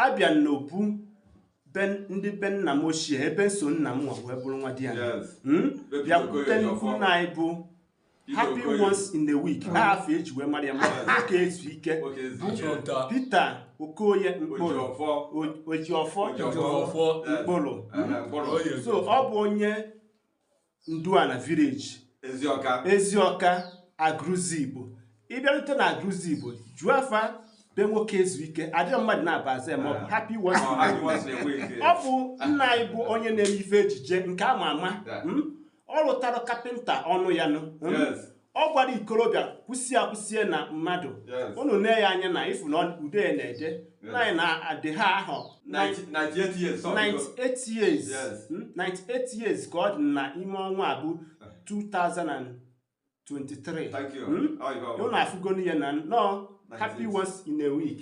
abịa n'obu ndị be nna m ochie ebe nso nna m nwa wee bụrụ nwa di ya bịa kwute nnukwu nna anyị bụ happy once in a week afọ eji wee mara ya ka ezu ike Peter Okoye Mkpụrụ Ejiofor Mkpụrụ so ọ bụ onye Nduana Village Ezioka Aguluzigbo ịbịarute na Aguluzigbo jụọ afa be nwoke ezu ike adịghị mmadụ na-abaza ma ọ bụ happy once in a week ọ bụ nna anyị bụ onye na-eme ife ejije nke ama ama ọ lụtara kapịnta ọnụ ya ọ gwara ikorobịa kwụsie na mmadụ unu na ya anya na ifu na ude na-ede anyị na-adị ha ahụ 98 years ka ọ dị na ime ọnwa abụ 2023 unu afụgonu ya na happy once in a week.